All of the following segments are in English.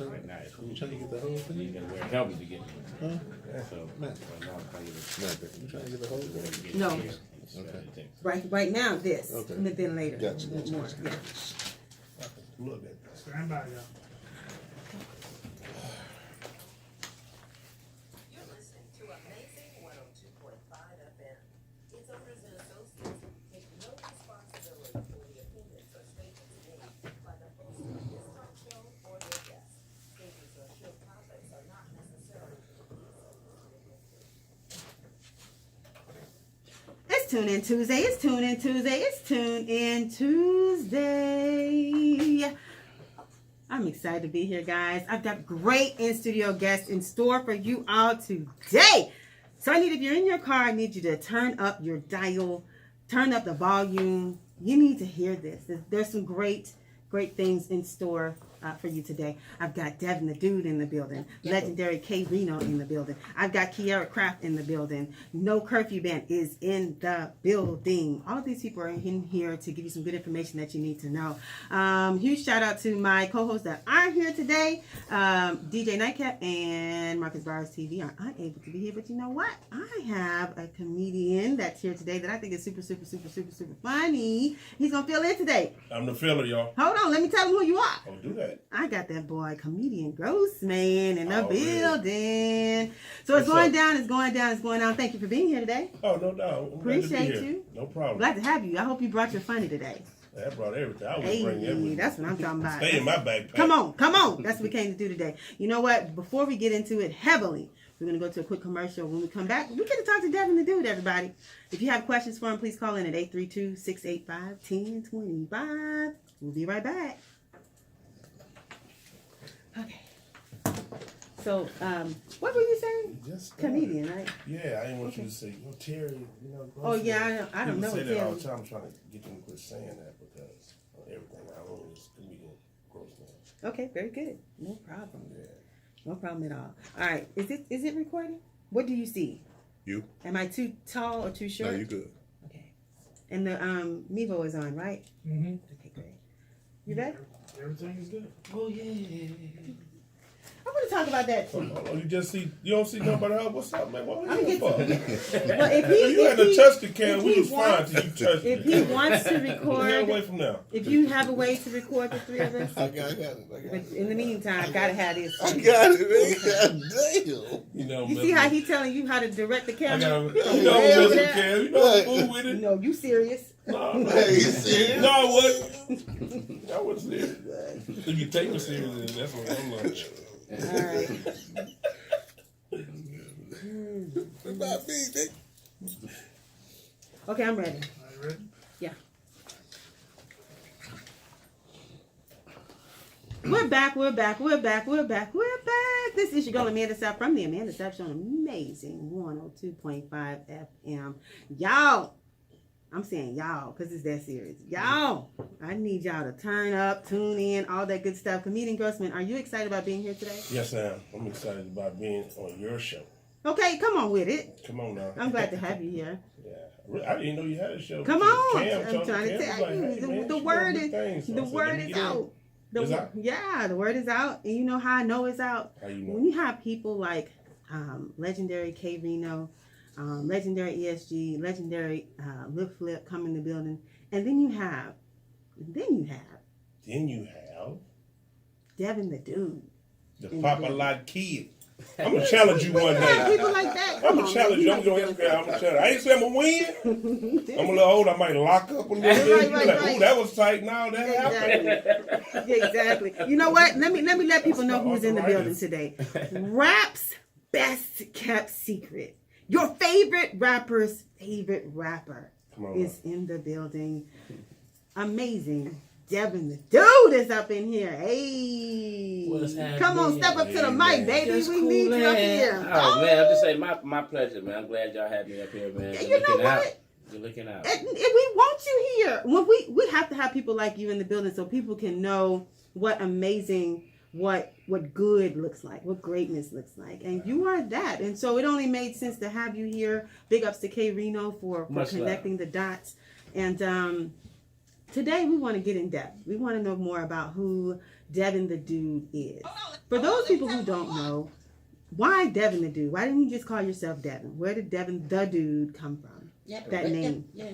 Right now, You trying to get the whole thing? you gotta wear a helmet to get it. Huh? So, Matt, you trying to get the whole thing? No. Okay. Right now, this. Okay. And then later. Gotcha. More. Yeah. Look at that. Stand by, y'all. You're listening to Amazing 102.5 FM. Its owners and associates take no responsibility for the opinions or statements made by the host of this talk show or their guests. Statements or show topics are not necessarily for the use of It's Tune In Tuesday. It's Tune In Tuesday. It's Tune In Tuesday. I'm excited to be here, guys. I've got great in-studio guests in store for you all today. So if you're in your car, I need you to turn up your dial, turn up the volume. You need to hear this. There's some great things in store for you today. I've got Devin the Dude in the building. Legendary K Reno in the building. I've got Kiara Kraft in the building. No Curfew Band is in the building. All of these people are in here to give you some good information that you need to know. Huge shout out to my co-hosts that are here today. DJ Nightcap and Marcus Bowers TV are unable to be here, but you know what? I have a comedian that's here today that I think is super funny. He's gonna fill in today. I'm the filler, y'all. Hold on, let me tell him who you are. Oh, do that. I got that boy, comedian Grossman, in the Oh, really? building. So it's What's going up? down, it's going down, it's going down. Thank you for being here today. Oh, no doubt. I'm glad to be Appreciate here. you. No problem. Glad to have you. I hope you brought your funny today. I brought everything. I was Hey, bringing everything. that's what I'm talking about. Stay in my backpack. Come on. That's what we came to do today. You know what? Before we get into it heavily, we're going to go to a quick commercial. When we come back, we get to talk to Devin the Dude, everybody. If you have questions for him, please call in at 832-685-1025. We'll be right back. Okay. So, what were you saying? Just Comedian, right? Yeah, I didn't want you to say, well, Terry, you know. Oh, yeah, I don't know People say Terry. that all the time. I'm trying to get them to quit saying that because everything I own is comedian Grossman. Okay, very good. No problem. Yeah. No problem at all. All right. Is it recording? What do you see? You? Am I too tall or too short? No, you good. Okay. And the Mevo is on, right? Mm-hmm. Okay, great. You ready? Everything is good. Oh yeah. I want to talk about that too. Oh, you don't see nobody else? What's up, man? What I'm are you gonna for? get well, if he You had to touch the can. We was fine till you touched if it. he wants to Get away record, from now. if you have a way to record the three of us, I got it. but in the meantime, gotta have this. I got it, man. God damn. You know, You see how he telling you how to direct the I camera? got Way you know, over Mr. there. Cam, you know, fool with it. No, you serious? No, no. Hey, you serious? No, I wasn't. I wasn't serious. If you take me serious, then that's what I'm like. All right. About me, nigga. Okay, I'm ready. Are you ready? Yeah. We're back. This is your girl Amanda Sapp from the Amanda Sapp Show on Amazing 102.5 FM. Y'all, I'm saying y'all because it's that serious. Y'all, I need y'all to turn up, tune in, all that good stuff. Comedian Grossman, are you excited about being here today? Yes, I am. I'm excited about being on your show. Okay, come on with it. Come on now. I'm glad to have you here. Yeah, I didn't know you had a show. Come on. Cam I'm trying to tell you. The word is out. It's out? Yeah, the word is out. And you know how I know it's out? How you know? When you have people like legendary K Reno, legendary ESG, legendary Lip Flip come in the building, and then you have Then you have Devin the Dude. the In the Papa building. Lot Kid. I'm gonna challenge you one You have day. people like that. I'm Come gonna on, challenge you. man. I'm gonna Instagram. I'm gonna challenge. I ain't say I'm gonna win. I'm a little old. I might lock up a little bit. Right, You like, right. ooh, that was tight. Now that happened. Exactly. You know what? Let me let people know who's in the building Arthritis. today. Rap's best kept secret. Your favorite rapper's favorite rapper Come on. is in the building. Amazing. Devin the Dude is up in here. Hey. What's Come on, happening? step up to the Hey, mic, man. baby. Just We need you up coolin'. here. Oh, man, I'm just saying, my pleasure, man. I'm glad y'all had me up here, man. You know what? You're looking out. And we want you here. Well, we have to have people like you in the building so people can know what amazing, what good looks like, what greatness looks like. And you are that. And so it only made sense to have you here. Big ups to K Reno for Much connecting the dots. And today we want to get in depth. We want to know more about who Devin the Dude is. For those people who don't know, why Devin the Dude? Why didn't you just call yourself Devin? Where did Devin the Dude come from? That name. Yeah.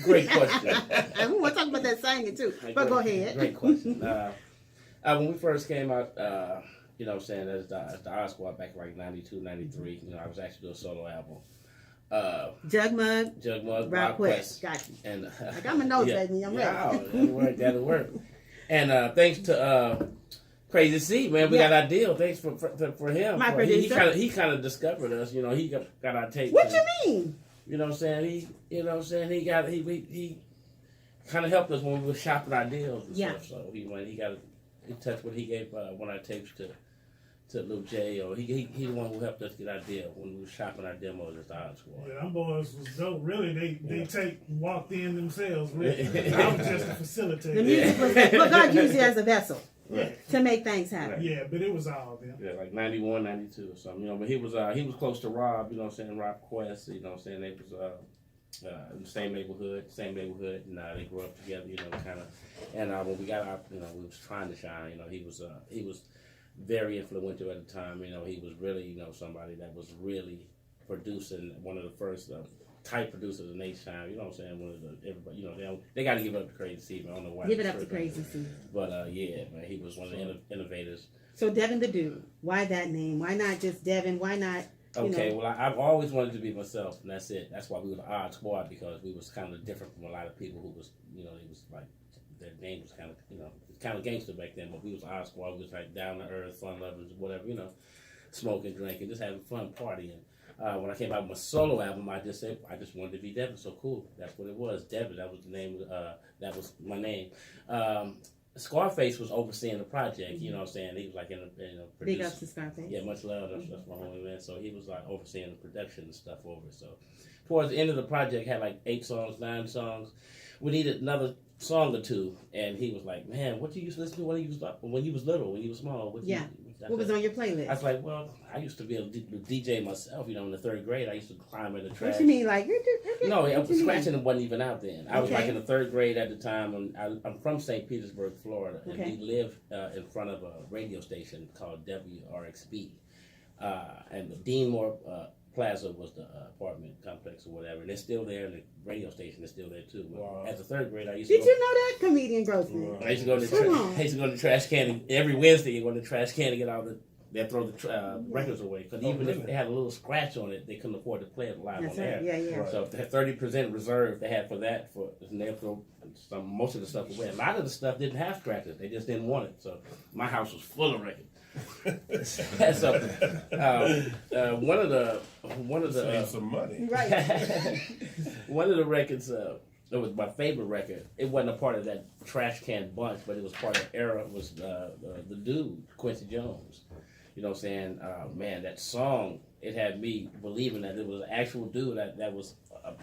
Great question. And we want to talk about that singing too. But go ahead. Great question. When we first came out, you know what I'm saying, as the Odd Squad back in like 92, 93, you know, I was actually doing a solo album. Jugmug, Rock Quest. Got you. And, I got my notes, baby. I'm ready. That'll work. And thanks to Crazy C, man, we got our deal. Thanks for him. My producer. He kind of discovered us. You know, he got our tape. What you mean? You know what I'm saying? He kind of helped us when we were shopping our deals and stuff. So he got in touch with, he gave one of our tapes to Luke J, or he the one who helped us get our deal when we were shopping our demos at the Odd Squad. Yeah, them boys was dope. Really, they walked in themselves. Really. I was just a facilitator. The music was, but God used it as a vessel to make things happen. Right. Yeah, but it was all them. Yeah, like 91, 92 or something. You know, but he was close to Rob. You know what I'm saying? Rob Quest. You know what I'm saying? They was in the same neighborhood, and they grew up together. You know, kind of. And when we got out, you know, we was trying to shine. You know, he was very influential at the time. You know, he was really, you know, somebody that was really producing, one of the first type producers in nation. You know what I'm saying? One of the, everybody, you know, they got to give it up to Crazy C. I don't know why. Give it up to Crazy C. But yeah, man, he was one of the innovators. So Devin the Dude, why that name? Why not just Devin? Why not? Okay, well, I've always wanted to be myself, and that's it. That's why we were the Odd Squad, because we was kind of different from a lot of people who was, you know, it was like, their name was kind of, you know, kind of gangster back then, but we was Odd Squad. We was like down to earth, fun lovers, whatever, you know, smoking, drinking, just having fun, partying. When I came out with my solo album, I just said I just wanted to be Devin. So cool, that's what it was. Devin, that was the name. That was my name. SCARFACE was overseeing the project. You know what I'm saying? He was like in a Big ups to SCARFACE. Yeah, much love. That's my homie, man. So he was like overseeing the production and stuff over it. So towards the end of the project, had like 8 songs, 9 songs. We needed another song or two, and he was like, "Man, what you used to listen to when you was little, when you was small?" What was on your playlist? I was like, "Well, I used to be a DJ myself. You know, in the 3rd grade, I used to climb in the trash." What you mean, like? No, scratching wasn't even out then. I was like in the 3rd grade at the time, and I'm from St. Petersburg, Florida, and we lived in front of a radio station called WRXB, and the Dean Moore Plaza was the apartment complex or whatever, and it's still there, and the radio station is still there too. Wow. As a 3rd grade, I used to Did you know that, comedian Grossman? I used to go to the trash can every Wednesday. You go to the trash can to get all they throw the records away, because even if they had a little scratch on it, they couldn't afford to play it live on air. Yeah. So if they had 30% reserve, they had for that, and they'll throw most of the stuff away. A lot of the stuff didn't have scratches; they just didn't want it. So my house was full of records. So one of the save some money. Right. one of the records, it was my favorite record. It wasn't a part of that trash can bunch, but it was part of the era. It was the dude, Quincy Jones. You know what I'm saying? Man, that song, it had me believing that it was an actual dude that was,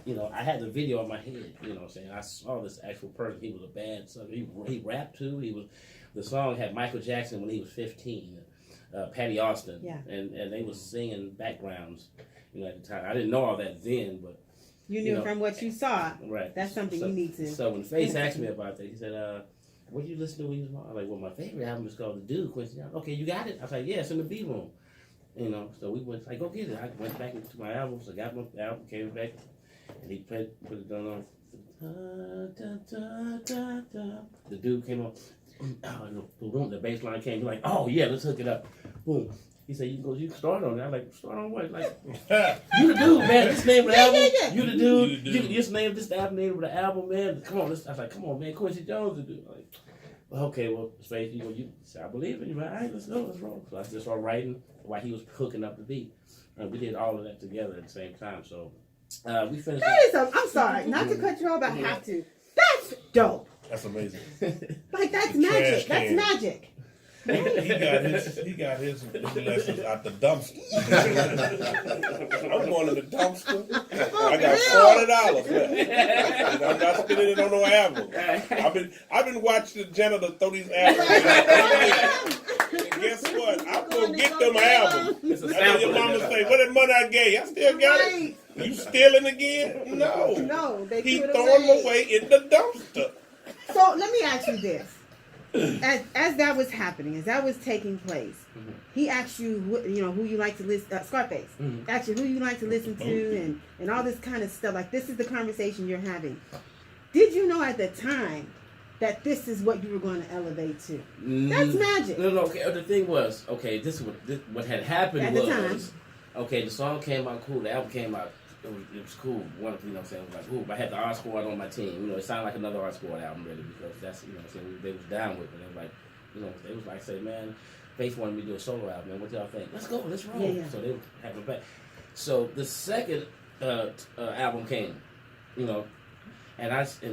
you know, I had the video in my head. You know what I'm saying? I saw this actual person. He was a band singer. He rapped too. The song had Michael Jackson when he was 15, Patty Austin, and they was singing backgrounds, you know, at the time. I didn't know all that then, but you knew from what you saw. Right. That's something you need to. So when Face asked me about that, he said, "What did you listen to when you was small?" I was like, "Well, my favorite album is called The Dude, Quincy." Okay, you got it? I was like, "Yeah, it's in the B room." You know, so we went like, "Go get it." I went back into my albums. I got my album, came back, and he put it on. The dude came on. The bass line came. He's like, "Oh yeah, let's hook it up." Boom. He said, "You can start on it." I'm like, "Start on what?" Like, "You the dude, man. This name of the album. You the dude. This the album name of the album, man. Come on." I was like, "Come on, man. Quincy Jones the dude." Like, okay, well, Space, you say, "I believe in you, man. All right, let's go. Let's roll." So I just started writing while he was hooking up the beat. And we did all of that together at the same time. So we finished. I'm sorry, not to cut you off, but I have to. That's dope. That's amazing. Like, that's magic. That's magic. He got his lessons out the dumpster. I'm going to the dumpster. I got $40 left. I'm not spending it on no album. I've been watching the janitor throw these albums. And guess what? I'm gonna get them albums. I know your mama say, "What that money I gave? I still got it. You stealing again?" No. They He threw it throwing them away in the dumpster. So let me ask you this. as that was happening, as that was taking place, he asked you, who you like to listen. SCARFACE asked you who you like to listen to, and all this kind of stuff. Like, this is the conversation you're having. Did you know at the time that this is what you were going to elevate to? That's magic. No. Okay. The thing was, okay. This what had happened At the was, okay. The song came out cool. The album came out. It was cool. One, what I'm saying, it was like, ooh. I had the Art Squad on my team. It sounded like another Art Squad album, really, because that's, what I'm saying, they was down with it. They was like, they was like, say, man, Faith wanted me to do a solo album, man. What y'all think? Let's go. Let's roll. Yeah. So they were having it back. So the second album came, and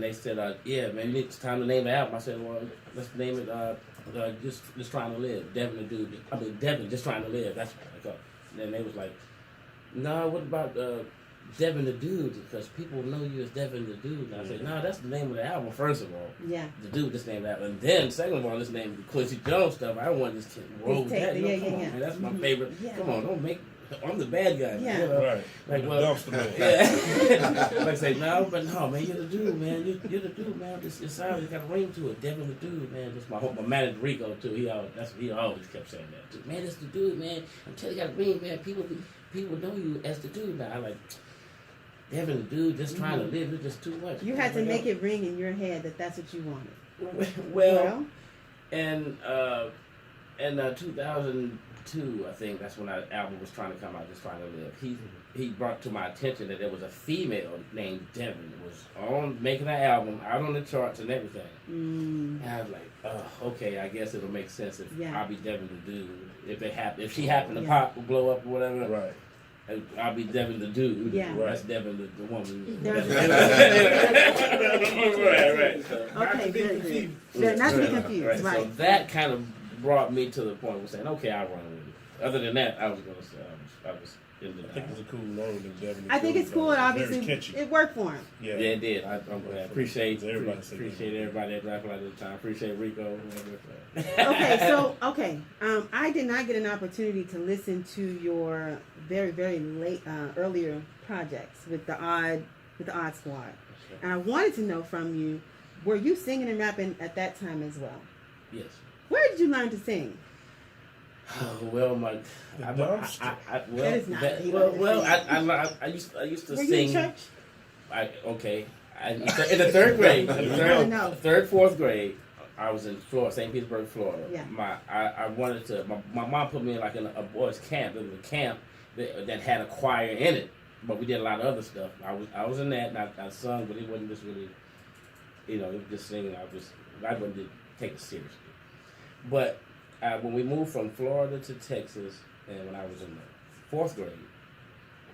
they said, yeah, man, it's time to name the album. I said, well, let's name it just trying to live. Devin, just trying to live. That's what I call it. And then they was like, no, what about Devin the Dude? Because people know you as Devin the Dude. And I said, no, that's the name of the album, first of all. Yeah. The Dude, this name of the album. And then, second of all, this name the Quincy Jones stuff. I want this to roll with that. Come on, man, that's my favorite. Yeah. Come on, don't make... I'm the bad guy. Yeah. Right. Like, well, Dumpster man. Yeah. Like I say, no, man, you're the dude, man. You're the dude, man. It sounds, it got a ring to it. Devin the Dude, man. That's my manager Rico too. He always kept saying that too. Man, it's the dude, man. I'm telling you, got a ring, man. People know you as the dude now. I like Devin the Dude, just trying to live. It's just too much. You had to make it ring in your head that that's what you wanted. Well, and 2002, I think that's when our album was trying to come out, Just Trying to Live. He brought to my attention that there was a female named Devin was on making an album, out on the charts and everything. And I was like, oh, okay, I guess it'll make sense if I'll be Devin the Dude. If she happened to pop or blow up or whatever, Right. I'll be Devin the Dude. Yeah. That's Devin the woman. Right. So, Okay, very good. Yeah, not to be confused, right. So that kind of brought me to the point of saying, okay, I'll run with it. Other than that, I was going to say, I was in the... I think it's a cool name. Devin. I think it's cool, and obviously Very catchy. it worked for him. Yeah. Yeah, it did. I appreciate Everybody that rapping at the time. Appreciate Rico. Okay, I did not get an opportunity to listen to your very, very late, earlier projects with the Odd Squad, and I wanted to know from you, were you singing and rapping at that time as well? Yes. Where did you learn to sing? Well, I used to Were sing. you in church? In the third grade, No. third, fourth grade, I was in Florida, St. Petersburg, Florida. Yeah. I wanted to. My mom put me in like in a boys' camp. It was a camp that had a choir in it, but we did a lot of other stuff. I was in that, and I sung, but it wasn't just really, it was just singing. I wouldn't take it seriously. But when we moved from Florida to Texas, and when I was in the fourth grade,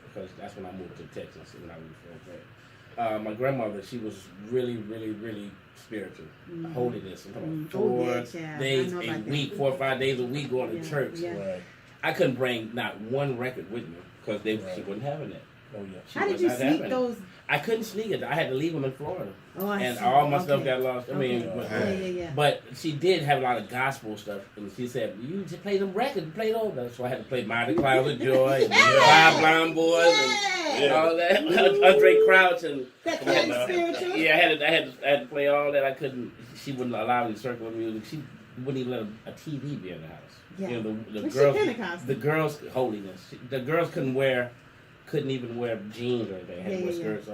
because that's when I moved to Texas, when I was in fourth grade, my grandmother, she was really, really, really spiritual. Holiness. I'm talking about 4 days a week, 4 or 5 days a week going to church. Yeah. Right. I couldn't bring not one record with me because she wasn't having it. Oh, yeah. How did you sneak those? I couldn't sneak it. I had to leave them in Florida. Oh, I and see. all my stuff got lost. I mean, Yeah. but she did have a lot of gospel stuff. And she said, you just play them records, play those. So I had to play Mighty Clouds of Joy, and Five Blind Boys, and all that. Andre Crouch. And That kind of spiritual? Yeah, I had to play all that. I couldn't, she wouldn't allow me to circle with music. She wouldn't even let a TV be in the house. Yeah. The girls, the girls, holiness. The girls couldn't even wear jeans or anything. Had to wear skirts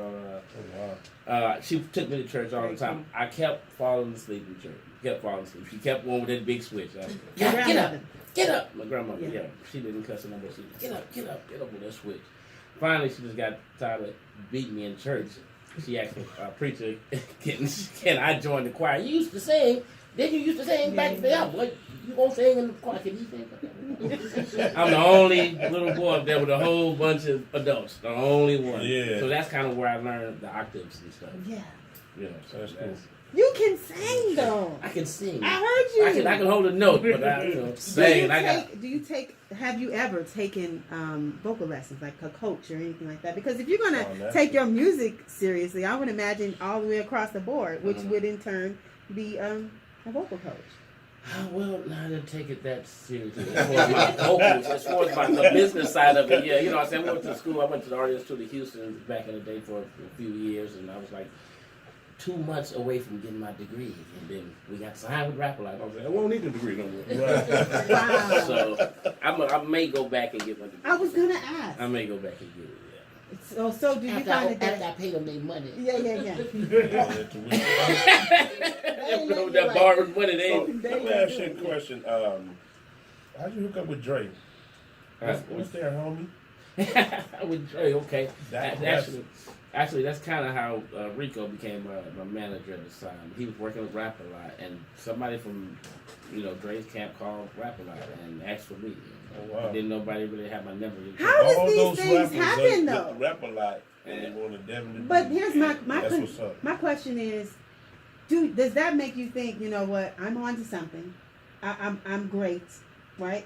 on. She took me to church all the time. I kept falling asleep in church. She kept going with that big switch. Get up. My grandmother, she didn't cuss her no more. She said, get up with that switch. Finally, she just got tired of beating me in church. She asked the preacher, can I join the choir? You used to sing. Then you used to sing back there. What you gonna sing in the choir? Can you sing? I'm the only little boy there with a whole bunch of adults. The only one. Yeah. So that's kind of where I learned the octaves and stuff. Yeah. So that's cool. You can sing though. I can sing. I heard you. I can hold a note, but I sing. Have you ever taken vocal lessons, like a coach or anything like that? Because if you're gonna take your music seriously, I would imagine all the way across the board, which would in turn be a vocal coach. Well, I didn't take it that seriously. As far as my vocals, as far as the business side of it, yeah. I went to school. I went to the Art Institute of Houston back in the day for a few years, and I was like, 2 months away from getting my degree, and then we got signed with Rapper Life. I was like, I won't need the degree no more. Wow. So I may go back and get my degree. I was gonna ask. I may go back and get it. So do you find it After I that? pay them their money. Yeah. That borrowed money, they. So, let me ask you a question. How'd you hook up with Dre? What's there, homie? With Dre, okay. That's- Actually, that's kind of how Rico became my manager at the time. He was working with Rap a lot, and somebody from, Dre's camp called Rap a lot and asked for me. Oh, wow. But then nobody really had my number. How does All these those things rappers happen that though? rap a lot and they want to Devin. But here's my That's what's up. my question is, does that make you think, you know what, I'm onto something, I'm great, right?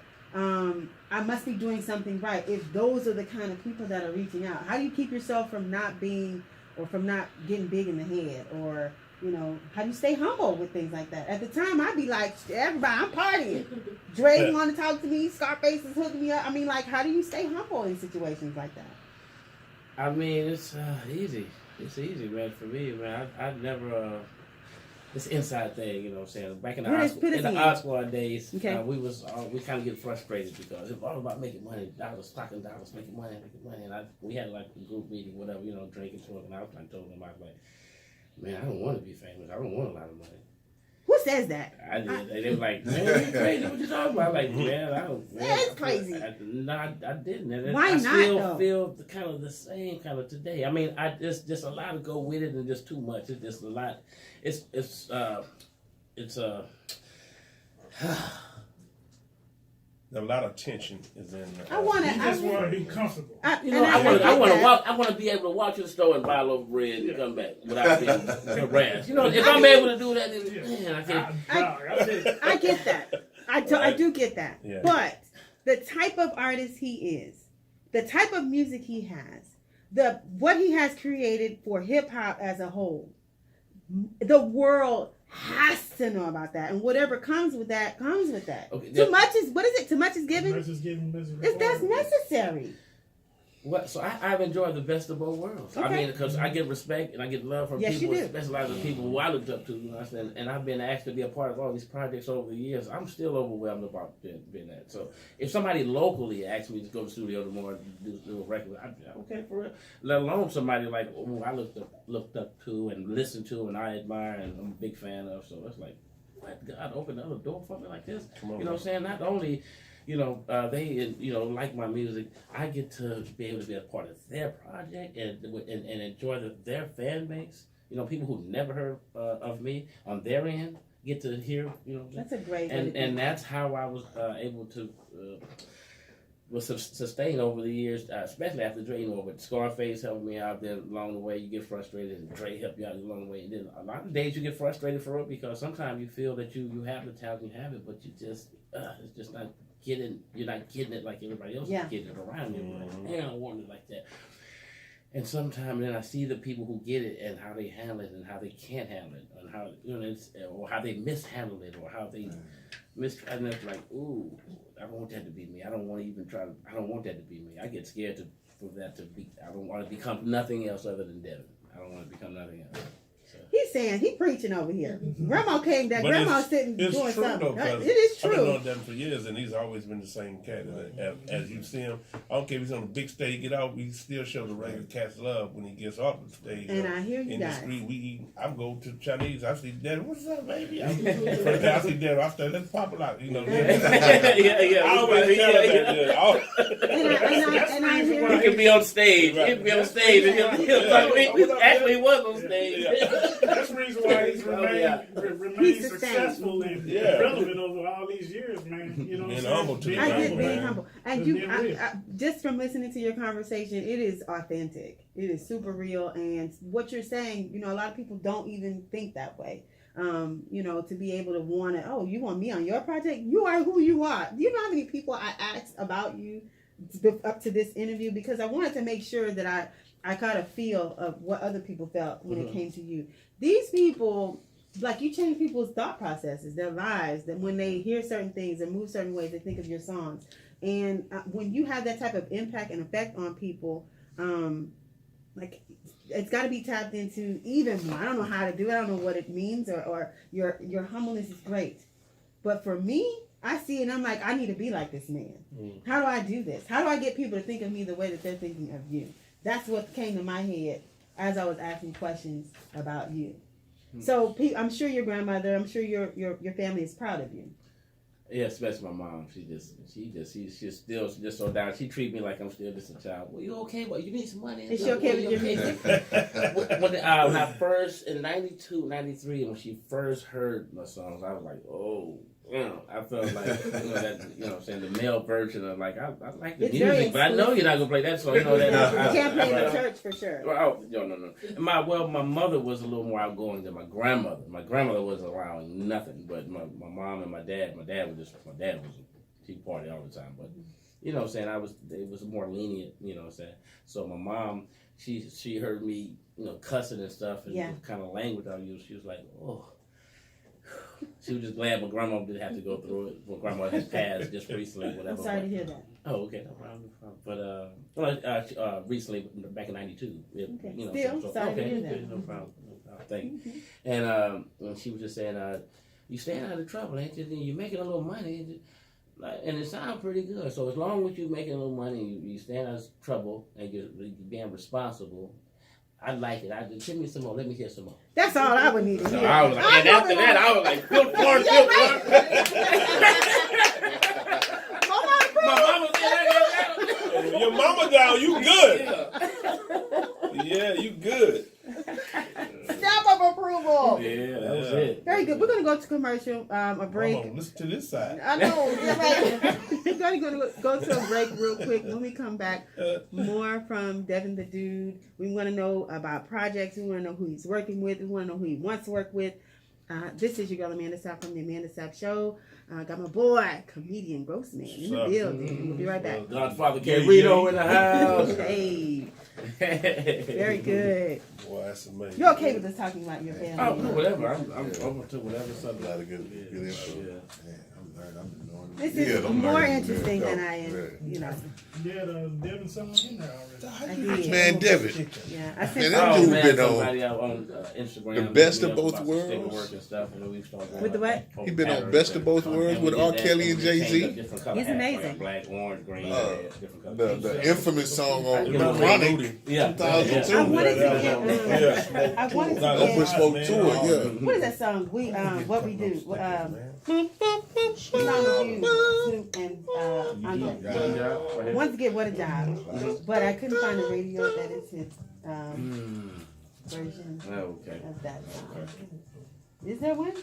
I must be doing something right. If those are the kind of people that are reaching out, how do you keep yourself from not being, or from not getting big in the head, or how do you stay humble with things like that? At the time, I'd be like, everybody, I'm partying. Dre want to talk to me. Scarface is hooking me up. I mean, like, how do you stay humble in situations like that? I mean, it's easy. It's easy, man. For me, man, I never. It's an inside thing, you know what I'm saying? Back in the Oxford days, Okay. we kind of get frustrated because it's all about making money, stocking dollars, making money. And we had like a group meeting, whatever, drinking, smoking. I was like, told them, I was like, man, I don't want to be famous. I don't want a lot of money. Who says that? I did. And they were like, man, you crazy. What you talking about? I'm like, man, I don't. Man, That's crazy. I didn't. And Why I not, still though? feel kind of the same kind of today. I mean, just a lot to go with it and just too much. It's just a lot. It's A lot of tension is in. I want You to. just want to be comfortable. I want to be able to walk to the store and buy a loaf of bread and come back without being harassed. If I'm able to do that, then man, I can't. I get that. I do get that. Yeah. But the type of artist he is, the type of music he has, what he has created for hip hop as a whole, the world has to know about that, and whatever comes with that comes with that. Okay, Too much is what is it? Too much is given. Much is given, much is That's required. necessary. So I've enjoyed the best of both worlds. I Okay. mean, because I get respect and I get love from Yes, people, you do. especially the people who I looked up to. And I've been asked to be a part of all these projects over the years. I'm still overwhelmed about being that. So if somebody locally asks me to go to the studio tomorrow and do a record, I'm okay for it. Let alone somebody like who I looked up to and listened to and I admire and I'm a big fan of. So it's like, what? God opened another door for me like this. Come on, You know what I'm saying? Not only. They like my music. I get to be able to be a part of their project and enjoy their fan base. People who never heard of me on their end get to hear. That's a great. And that's how I was able to sustain over the years, especially after Dre. With Scarface helping me out. Then along the way you get frustrated, and Dre helped you out along the way. And then a lot of days you get frustrated for it because sometimes you feel that you have the talent, you have it, but you just it's just not. You're not getting it like everybody else is getting it around you. Like, man, I want it like that. And sometimes then I see the people who get it and how they handle it and how they can't handle it and how or how they mishandle it or how they and it's like, ooh, I don't want that to be me. I don't want to even try. I don't want that to be me. I get scared for that to be. I don't want to become nothing else other than Devin. I don't want to become nothing else. He's saying he preaching over here. Grandma came down. But Grandma's sitting it's doing true, something. though, 'cause It is I've been true. knowing Devin for years, and he's always been the same cat. As you see him, I don't care if he's on the big stage, get out, we still show the regular cats love when he gets off the stage. And I hear you in guys. the street, I'm going to Chinese. I see Devin. What's up, baby? First time I see Devin, I start let's pop it out. yeah. I always tell him that. And I hear He you. could be on stage. Right. He could be on stage. And he actually was on stage. That's the reason why he's remained He's sustained. successful and relevant over all these years, man. You know what I'm Being saying? humble too. I get being man. humble. And just from listening to your conversation, it is authentic. It is super real. And what you're saying, a lot of people don't even think that way. To be able to want to, oh, you want me on your project? You are who you are. Do you know how many people I asked about you up to this interview? Because I wanted to make sure that I got a feel of what other people felt when it came to you. These people, like, you change people's thought processes, their lives, that when they hear certain things and move certain ways, they think of your songs. And when you have that type of impact and effect on people, like it's got to be tapped into even more. I don't know how to do it. I don't know what it means, or your humbleness is great. But for me, I see it and I'm like, I need to be like this man. How do I do this? How do I get people to think of me the way that they're thinking of you? That's what came to my head as I was asking questions about you. So I'm sure your grandmother, I'm sure your family is proud of you. Yeah, especially my mom. She's still just so down. She treats me like I'm still just a child. Well, you okay? Well, you need some money. Is she okay with your music? when I first, in 92, 93, when she first heard my songs, I was like, oh, I felt like, that, what I'm saying, the male version of like, I like the music, but I know you're not going to play that song. You know that. You can't play it in church for sure. Oh, no. My mother was a little more outgoing than my grandmother. My grandmother wasn't allowing nothing, but my mom and my dad was he partied all the time, but you know what I'm saying, it was more lenient, you know what I'm saying. So my mom, she heard me, cussing and stuff, and the kind of language I used, she was like, oh. She was just glad my grandma didn't have to go through it. My grandma has passed just recently, whatever. I'm sorry to hear that. Oh, okay, no problem. But recently, back in '92. Still sorry to hear that. No problem. Thank you. And she was just saying, "You staying out of trouble, ain't you? You making a little money, and it sounds pretty good. So as long as you making a little money, you staying out of trouble, and you're being responsible." I like it. Give me some more. Let me hear some more. That's all I would need to hear. So I was like, and after that, I was like, good porn, good porn. My mama said, your mama down, you good. Yeah, you good. Stamp of approval. Yeah, that was it. Very good. We're going to go to commercial, a break. Hold on, listen to this side. I know. You're right. We're going to go to a break real quick. When we come back, more from Devin the Dude. We want to know about projects. We want to know who he's working with. We want to know who he wants to work with. This is your girl Amanda Sapp from the Amanda Sapp Show. Got my boy, comedian Grossman in the building. We'll be right back. Godfather Rito in the house. Hey. Very good. Boy, that's amazing. You're okay with us talking about your family? Oh, no, whatever. I'm open to whatever subject. A lot of good info. Yeah. I'm glad I'm doing This is more interesting than I am, Yeah, Devin someone in there already. I did. Man, Devin. Yeah, I Man, said that Oh dude man, been on somebody out on Instagram. the best of both about worlds. stick work and stuff, and we started going With the what? He been on Best of Both Worlds with R. Kelly and Jay-Z. He's amazing. Black, orange, green, red, different colors. The infamous song on Yeah. Chronic, Yeah. 2002. I wanted to Yeah. Oprah get, spoke to it, yeah. what is that song? We, what we do? Song with you and Andre. Wanted to get What a Job, but I couldn't find a radio that is his version Okay. of that song. Is there one?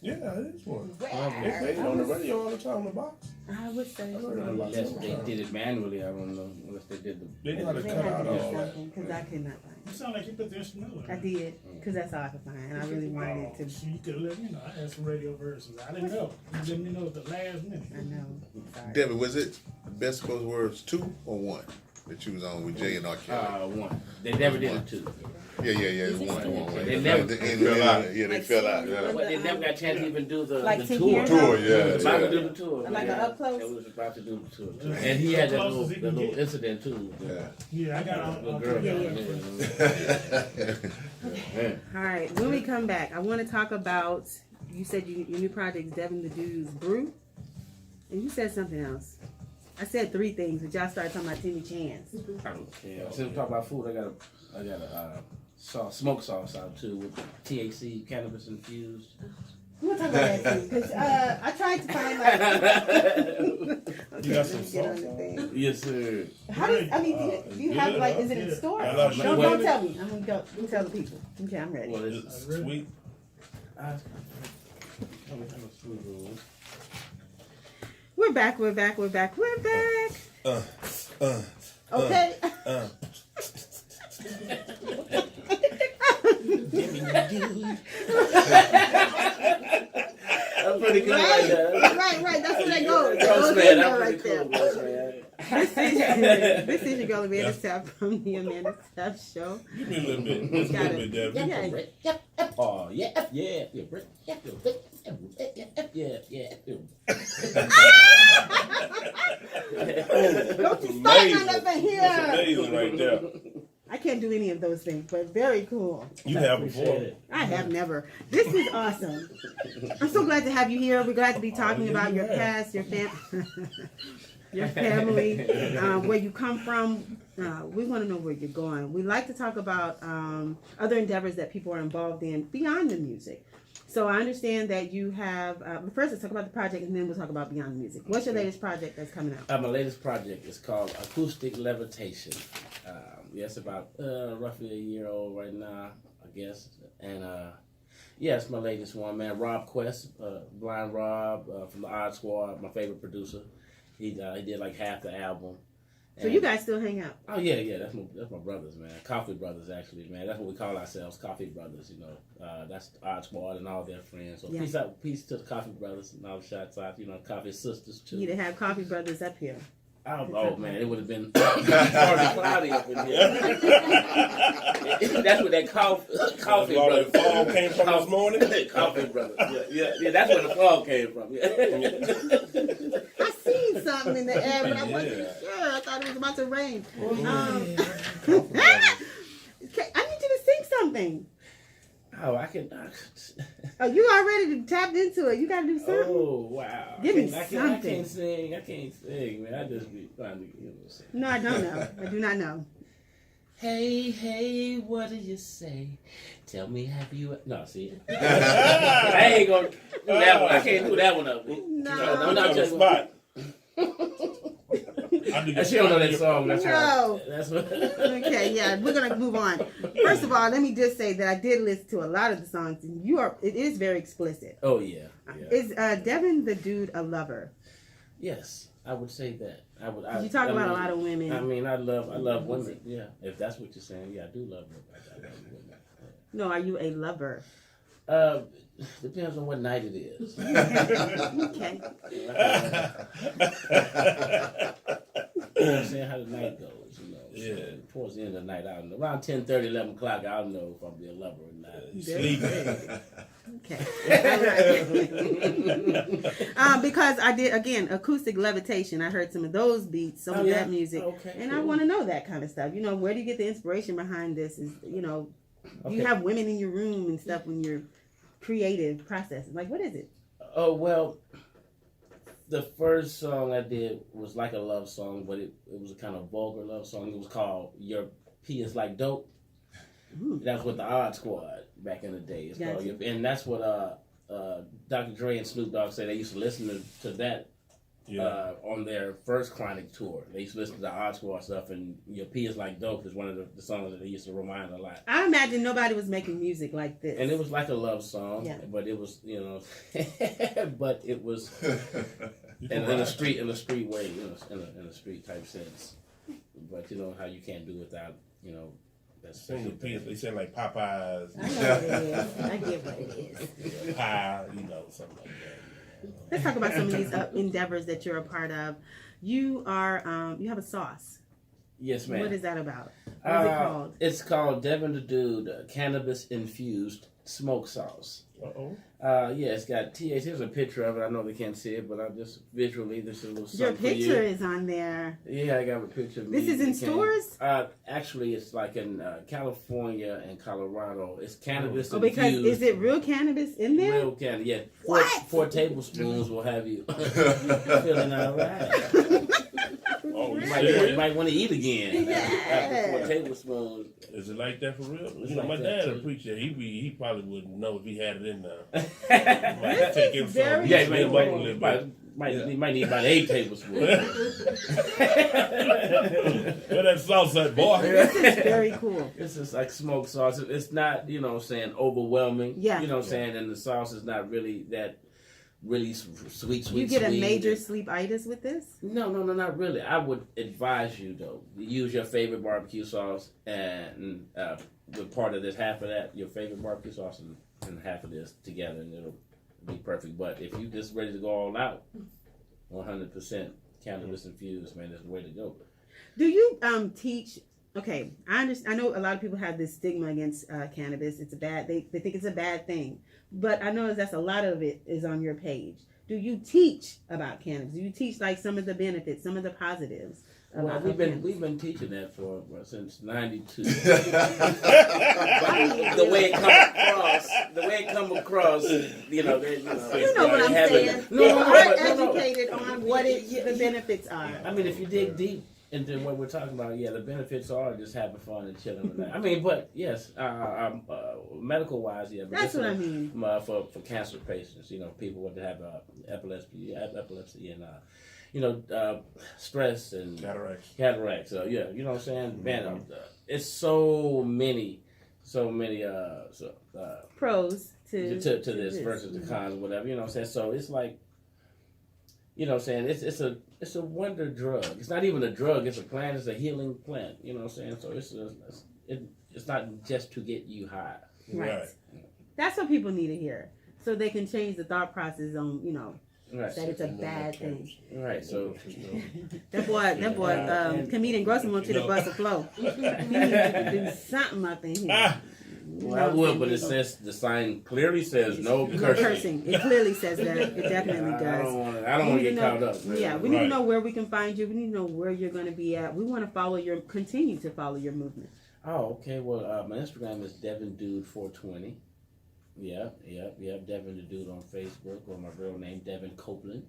Yeah, it is one. They Where? play it on the radio all the time in the box. I would say. Unless they did it manually, I don't know. Unless they did the. They know how to They cut had out to do all that. something because I could not find You sound like you put the instrumental in. it. I did because that's all I could find, and I really wanted it to. So you could let me know. I had some radio versions. I didn't know. You let me know at the last minute. I know. Sorry. Devin, was it Best of Both Worlds 2 or 1 that you was on with Jay and R. Kelly? One. They never did it two. Yeah, it's 1. They never- Yeah, they fell out. Yeah. But they never got a chance to even do the Like the 10 tour. years Tour, ago? yeah, He was about yeah. to do the tour. Like an up close? They was about to do the tour. Too. And he had that Close little, as he that can little get. incident too. Yeah. Yeah, I got all The all girl. Yeah, Yeah. All right, when we come back, I want to talk about. You said your new project, Devin the Dude's Brew, and you said something else. I said 3 things, but y'all started talking about Timmy Chance. Yeah. Since we talk about food, I got a smoke sauce out too with THC, cannabis infused. We'll talk about that too, because I tried to find like. You got some Get on sauce the on thing. Yes, sir. How does do you have good, like? Is it in the store? I love Don't sugar. tell me. I'm gonna go tell the people. Okay, I'm ready. Well, it's It's sweet. We're back. Okay. I'm pretty good right there. Right. That's where that goes. Gross Goes man, in there I'm right pretty cool, there. gross man. This is your girl Amanda Sapp from the Amanda Sapp Show. Give me a little bit. Just a Got little it. bit, Devin. Yeah. Oh, yeah. Don't you start Amazing. none up in That's here. amazing right there. I can't do any of those things, but very cool. You have Appreciate before. it. I have never. This is awesome. I'm so glad to have you here. We're glad to be talking yeah, about you your have. past, your family, where you come from. We want to know where you're going. We like to talk about other endeavors that people are involved in beyond the music. So I understand that you have. But first, let's talk about the project, and then we'll talk about beyond the music. What's your latest project that's coming out? My latest project is called Acoustic Levitation. It's about roughly a year old right now, I guess. And yeah, it's my latest one, man. Rob Quest, Blind Rob from the Odd Squad, my favorite producer. He did like half the album. So you guys still hang out? Oh yeah, that's my brothers, man. Coffee brothers, actually, man. That's what we call ourselves, Coffee Brothers. You know, that's Odd Squad and all their friends. So Yeah. peace to the Coffee Brothers and all the shots out. You know, Coffee sisters too. You to have Coffee Brothers up here. Oh man, it would have been cloudy up in here. That's where that coffee All brother that fall came from this morning. Coffee brother. Yeah. That's where the fog came from. Yeah. I seen something in the air, but I wasn't Yeah. sure. I thought it was about to rain. Oh, Okay, I need you to sing something. Oh, I can. Oh, you already tapped into it. You got to do something. Oh wow! Give me I something. can't sing. I can't sing, man. I just be trying to sing. No, I don't know. I do not know. Hey, what do you say? Tell me, have you? No, see, I ain't gonna do that one. I can't do that one up. No. I'm not On the just spot. She don't know that song. That's No. right. That's what. Okay, yeah, we're gonna move on. First of all, let me just say that I did listen to a lot of the songs, and it is very explicit. Oh yeah. Is Devin the dude a lover? Yes, I would say that. You talk about a lot of women. I mean, I love women. Yeah, if that's what you're saying, yeah, I do love women. I love women. No, are you a lover? Depends on what night it is. Okay. You know what I'm saying? How the night goes, you know. Yeah. So towards the end of the night, I don't know. Around 10:30, 11 o'clock, I'll know if I'm be a lover or not. Sleeping. Okay. Because I did, again, acoustic levitation. I heard some of those beats, some of that music. Okay, and cool. I want to know that kind of stuff. You know, where do you get the inspiration behind this? Is, you know, do you have women in your room and stuff when you're creative processing? Like, what is it? Oh, well, the first song I did was like a love song, but it was a kind of vulgar love song. It was called Your Pee Is Like Dope. Ooh. That was with the Odd Squad back in the day. It's called Gotcha. and that's what Dr. Dre and Snoop Dogg said. They used to listen to that on their first Chronic tour. They used to listen to the Odd Squad stuff, and Your Pee Is Like Dope is one of the songs that they used to remind a lot. I imagine nobody was making music like this. And it was like a love song, Yeah. but it was, you know, but it was in a street way, you know, in a street type sense. But you know how you can't do without, you know, that Sing special the piece. thing. They sound like Popeyes. I know what it is. I get what it is. Pie, you know, something like that. Let's talk about some of these endeavors that you're a part of. You are, you have a sauce. Yes, ma'am. What is that about? What is it called? It's called Devin the Dude Cannabis Infused Smoke Sauce. Uh-oh. Yeah, it's got TH. Here's a picture of it. I know they can't see it, but I just visually, this is a little Your something picture for you. is on there. Yeah, I got a picture of me. This is in You can- stores? Actually, it's like in California and Colorado. It's cannabis Oh, because infused. is it real cannabis in there? Real cannabis, yeah. What? 4 tablespoons will have you feeling all right. Oh, You shit. might want to eat again. After 4 Yeah. tablespoons. Is it like that for real? It's You know, like my that, dad, a too. preacher, he probably wouldn't know if he had it in there. This Take is him very some. Yeah, He you might a little bit. you might need about 8 tablespoons. Where that sauce at, boy? This is very cool. It's just like smoked sauce. It's not, you know what I'm saying, overwhelming. Yeah. You know what I'm saying? And the sauce is not really that sweet. You get a sweet. major sleepitis with this? No, not really. I would advise you, though, use your favorite barbecue sauce and with part of this, half of that, your favorite barbecue sauce and half of this together, and it'll be perfect. But if you just ready to go all out, 100% cannabis infused, man, is the way to go. Do you teach? Okay, I understand. I know a lot of people have this stigma against cannabis. It's a bad. They think it's a bad thing. But I know that's a lot of it is on your page. Do you teach about cannabis? Do you teach like some of the benefits, some of the positives Well, we've been teaching that for since '92. The way it come across, You know what I'm having- saying? No, You no, are but no. educated on what the benefits are. I mean, if you dig deep into what we're talking about, yeah, the benefits are just having fun and chilling. And that. I mean, but yes, medical wise, yeah. But That's what I mean. For cancer patients, people that have epilepsy, and stress and cataracts. So yeah, you know what I'm saying, man. It's so many Pros to this versus the cons or whatever. You know what I'm saying. So it's like, you know what I'm saying, it's a wonder drug. It's not even a drug. It's a plant. It's a healing plant. You know what I'm saying. So it's not just to get you high. Right. That's what people need to hear, so they can change the thought process on Right. that it's a bad thing. Right. So That boy, comedian Grossman wants you to bust a flow. He needs to do something up in here. well, I would, but it says the sign clearly says no cursing. It clearly says that. It definitely I does. don't want to get caught up. Yeah, we need to know where we can find you. We need to know where you're going to be at. We want to continue to follow your movement. Oh, okay. Well, my Instagram is DevinDude420. Yeah. Devin the Dude on Facebook, or my real name, Devin Copeland.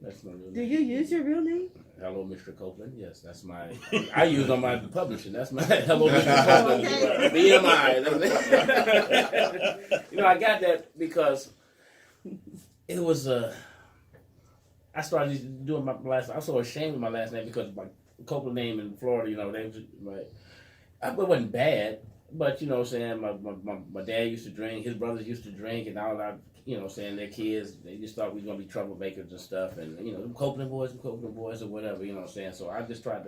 That's my real name. Do you use your real name? Hello, Mr. Copeland. Yes, that's my. I use on my publishing. That's my Hello, Mr. Copeland. Okay. BMI. I got that because it was. I started doing my last. I'm so ashamed of my last name because my Copeland name in Florida. They was right. It wasn't bad. But you know what I'm saying, my dad used to drink, his brothers used to drink, and all that, their kids, they just thought we were going to be troublemakers and stuff, and Copeland boys or whatever, you know what I'm saying. So I just tried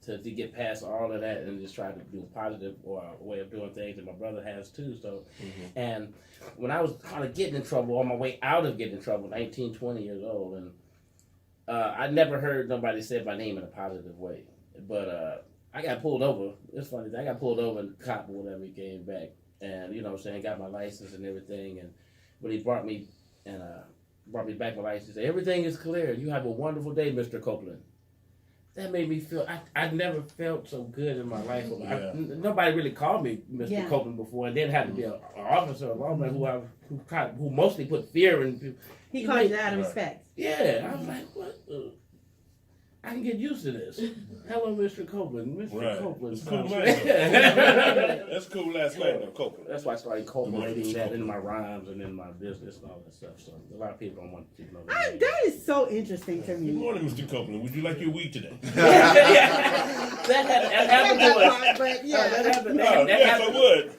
to get past all of that and just tried to do a positive way of doing things, and my brother has too. So, and when I was kind of getting in trouble, on my way out of getting in trouble, 19, 20 years old, and I never heard nobody say my name in a positive way, but I got pulled over. It's funny. I got pulled over and the cop or whatever, he came back. And, you know what I'm saying, got my license and everything. And when he brought me back my license, he said, everything is clear. You have a wonderful day, Mr. Copeland. That made me feel, I never felt so good in my life. Yeah. Nobody really called me Mr. Copeland before. And then had to be an officer, a lawman who mostly put fear in people. He called you out of respect. Yeah. I was like, what? I can get used to this. Hello, Mr. Copeland. Mr. Copeland. That's cool, man. That's cool last name, though, Copeland. That's why I started incorporating that in my rhymes and in my business and all that stuff. So a lot of people don't want to know that. That is so interesting to Good me. morning, Mr. Copeland. Would you like your weed today? That happened to us. But yeah. That happened. Yes, I would.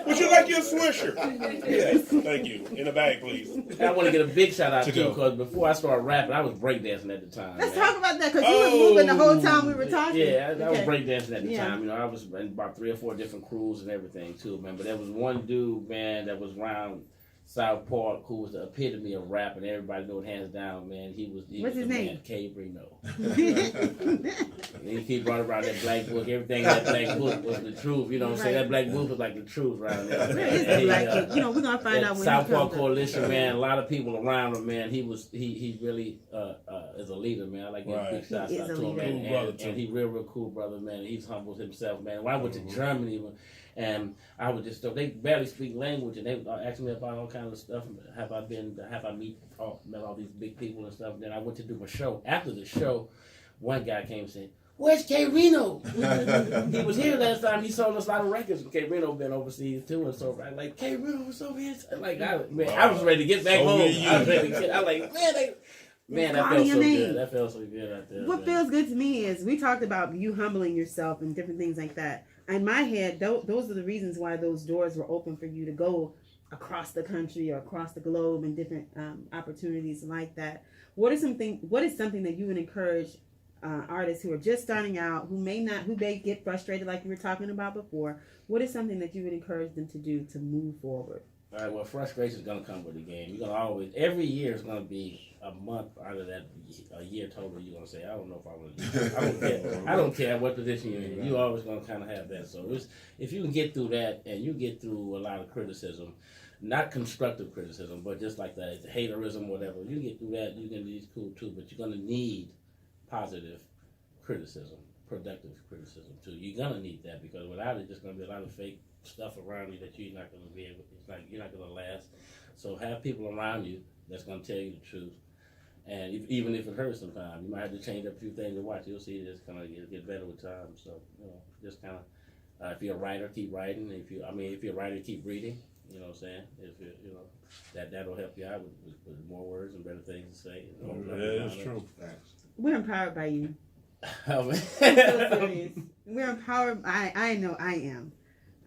Would you like your Swisher? Yes, thank you. In a bag, please. I want to get a big shout out To too, go. because before I started rapping, I was breakdancing at the time. Let's man. talk about that because you was moving the whole time we were talking. Yeah, I was Okay. breakdancing at the Yeah. time. I was in about 3 or 4 different crews and everything too, man. But there was one dude, man, that was around South Park who was the epitome of rap, and everybody knew it hands down, man. He was What's his the name? Man, K. Reno. And he brought around that black book. Everything in that black book was the truth. You know what I'm saying? That black book was like the truth around there. Where is the black book? We're gonna find out when South he Park comes up. Coalition, man. A lot of people around him, man. He really is a leader, man. I like to give big shots He is out a to him, leader. man. Cool brother, too. And he real cool brother, man. He's humbled himself, man. When I went to Germany, and I would just they barely speak language, and they would ask me about all kinds of stuff. Have I met all these big people and stuff? And then I went to do a show. After the show, one guy came and said, "Where's K. Reno?" He was here last time. He sold us a lot of records. K. Reno been overseas too, and so I'm like, K. Reno was over here. Like I was ready to get back home. I was ready to get. I like, man, that felt so good. That felt so good out there. What feels good to me is we talked about you humbling yourself and different things like that. In my head, those are the reasons why those doors were open for you to go across the country or across the globe and different opportunities like that. What is something that you would encourage artists who are just starting out, who may get frustrated like you were talking about before? What is something that you would encourage them to do to move forward? All right, well, frustration is going to come with the game. You're going to always, every year is going to be a month out of that, a year total. You're going to say, I don't know if I want to do this. I don't care. I don't care what position you're in. You're always going to kind of have that. So if you can get through that, and you get through a lot of criticism, not constructive criticism, but just like the haterism, whatever, you get through that, you're going to be cool too. But you're going to need positive criticism, productive criticism too. You're gonna need that because without it, there's gonna be a lot of fake stuff around you that you're not gonna be able. It's like you're not gonna last. So have people around you that's gonna tell you the truth, and even if it hurts sometimes, you might have to change up a few things to watch. You'll see it's kind of get better with time. So just kind of if you're a writer, keep writing. If you're a writer, keep reading. You know what I'm saying? If that'll help you out with more words and better things to say. Yeah, it's true. We're empowered by you. Oh, man. I'm so serious. We're empowered. I know I am.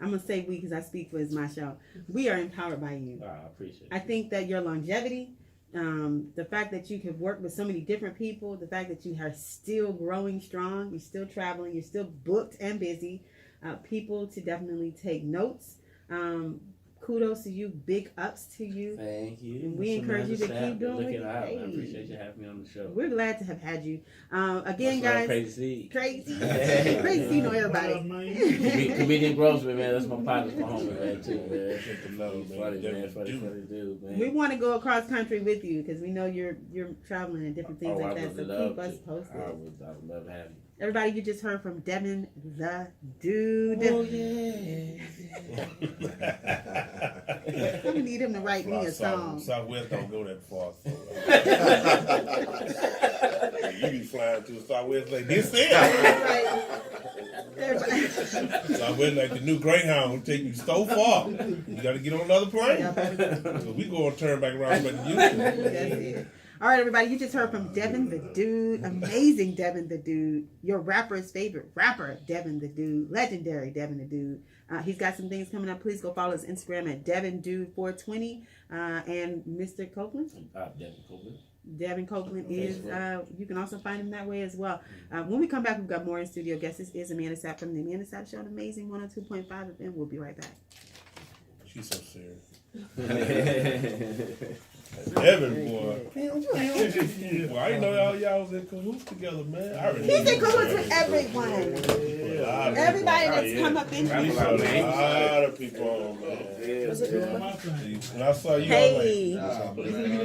I'm gonna say we because I speak for my show. We are empowered by you. I appreciate it. I think that your longevity, the fact that you can work with so many different people, the fact that you are still growing strong, you're still traveling, you're still booked and busy. People to definitely take notes. Kudos to you, big ups to you. Thank you. And we encourage you to keep doing what looking you out. hey. I appreciate you having me on the show. We're glad to have had you. Again, Much love, guys. Crazy. Crazy, you know everybody. Comedian Grossman, man. That's my partner, my homie, man, too, man. Funny, man. Funny dude, man. We want to go across country with you because we know you're traveling and different things I like that. would So love keep us to. posted. I would love to have you. Everybody, you just heard from Devin the Dude. Oh, yeah. I'm gonna need him to write me a song. Southwest don't go that far. So. You be flying to the Southwest like this there. Everybody. Southwest like the new Greyhound will take you so far. You got to get on another plane. So we go and turn back around back to Houston. That's it. All right, everybody, you just heard from Devin the Dude, amazing Devin the Dude, your rapper's favorite rapper, Devin the Dude, legendary Devin the Dude. He's got some things coming up. Please go follow his Instagram at DevinDude420 and Mr. Copeland. Devin Copeland. Devin Copeland is, you can also find him that way as well. When we come back, we've got more in studio guests. This is Amanda Sapp from the Amanda Sapp Show on Amazing 102.5 FM. We'll be right back. She's so serious. Devin, boy. Well, I didn't know y'all was in cahoots together, man. He's in cahoots with everyone. Everybody that's come up in A here. lot of people on, man. When I saw you, I was like, Hey.